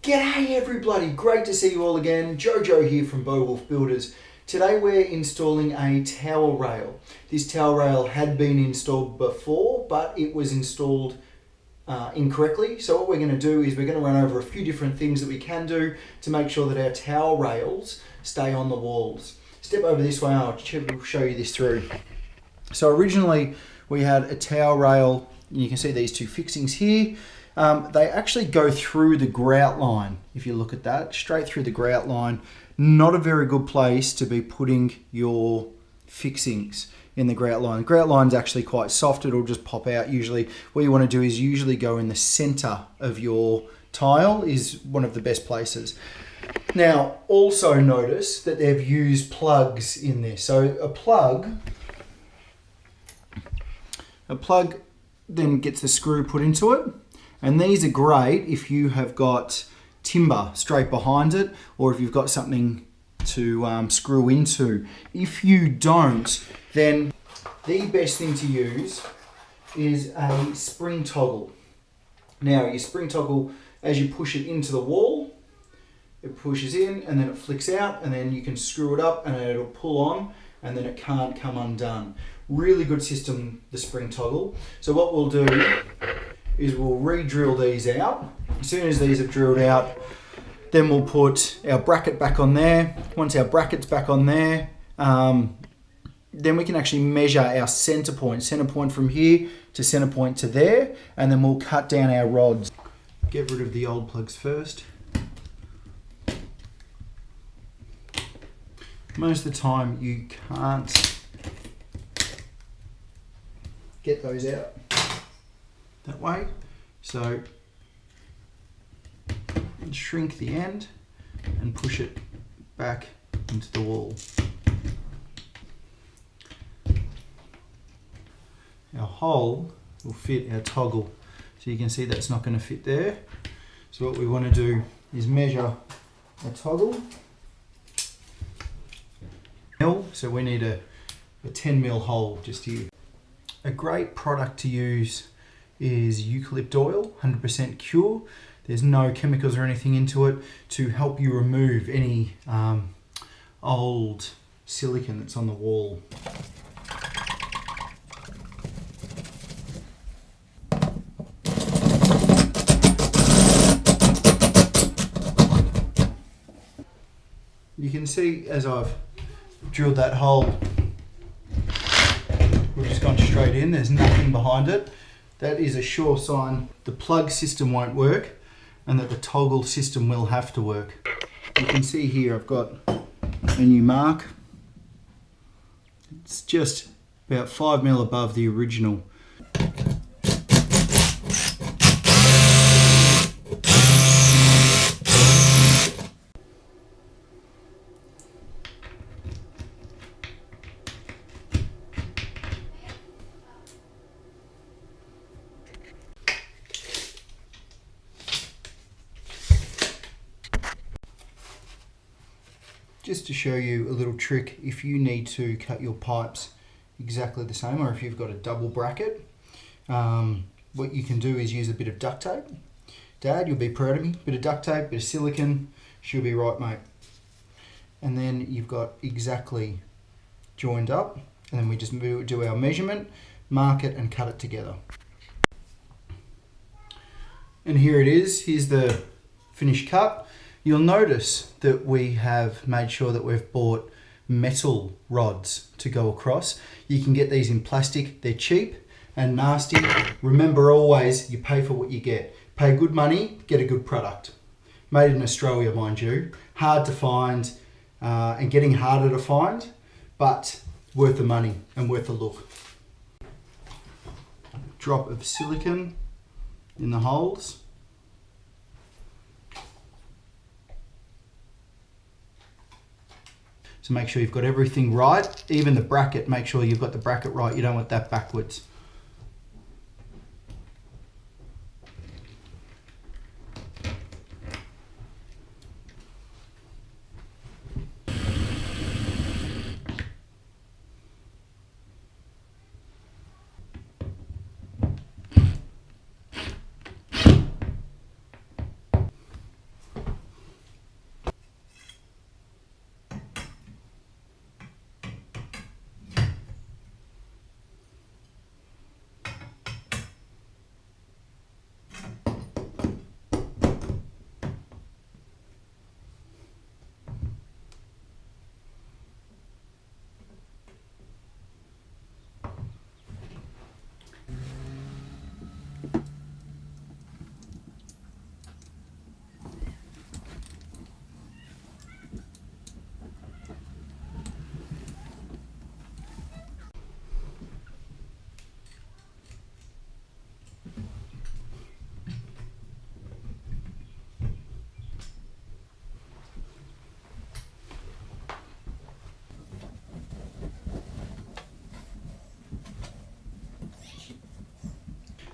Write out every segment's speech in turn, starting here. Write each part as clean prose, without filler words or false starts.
G'day everybody, great to see you all again. Jojo here from Beowulf Builders. Today we're installing a tower rail. This tower rail had been installed before, but it was installed incorrectly. So what we're going to do is we're going to run over a few different things that we can do to make sure that our tower rails stay on the walls. Step over this way, I'll show you this through. So originally we had a tower rail, and you can see these two fixings here. They actually go through the grout line. If you look at that, straight through the grout line. Not a very good place to be putting your fixings in the grout line. The grout line's actually quite soft, it'll just pop out usually. What you want to do is usually go in the center of your tile is one of the best places. Now, also notice that they've used plugs in this. So a plug then gets the screw put into it. And these are great if you have got timber straight behind it, or if you've got something to screw into. If you don't, then the best thing to use is a spring toggle. Now your spring toggle, as you push it into the wall, it pushes in and then it flicks out, and then you can screw it up and it'll pull on, and then it can't come undone. Really good system, the spring toggle. So what we'll do is we'll re-drill these out. As soon as these are drilled out, then we'll put our bracket back on there. Once our bracket's back on there, then we can actually measure our center point from here to center point to there, and then we'll cut down our rods. Get rid of the old plugs first. Most of the time you can't get those out that way, so shrink the end and push it back into the wall. Our hole will fit our toggle, so you can see that's not going to fit there. So what we want to do is measure a toggle. So we need a 10mm hole just here. A great product to use is eucalypt oil, 100% pure. There's no chemicals or anything into it to help you remove any old silicone that's on the wall. You can see as I've drilled that hole, we've just gone straight in, there's nothing behind it. That is a sure sign the plug system won't work and that the toggle system will have to work. You can see here I've got a new mark. It's just about 5mm above the original. Just to show you a little trick, if you need to cut your pipes exactly the same, or if you've got a double bracket, what you can do is use a bit of duct tape. Dad, you'll be proud of me. Bit of duct tape, bit of silicone, she'll be right, mate. And then you've got exactly joined up, and then we just do our measurement, mark it and cut it together. And here it is, here's the finished cut. You'll notice that we have made sure that we've bought metal rods to go across. You can get these in plastic, they're cheap and nasty. Remember always, you pay for what you get. Pay good money, get a good product. Made in Australia, mind you. Hard to find and getting harder to find, but worth the money and worth the look. Drop of silicone in the holes. So make sure you've got everything right. Even the bracket, make sure you've got the bracket right. You don't want that backwards.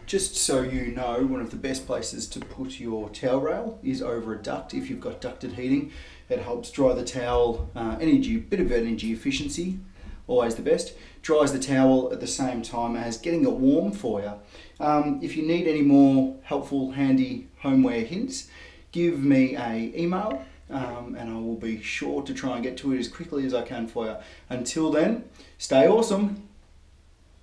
Just so you know, one of the best places to put your towel rail is over a duct. If you've got ducted heating, it helps dry the towel, bit of energy efficiency, always the best. Dries the towel at the same time as getting it warm for you. If you need any more helpful, handy homeware hints, give me an email and I will be sure to try and get to it as quickly as I can for you. Until then, stay awesome.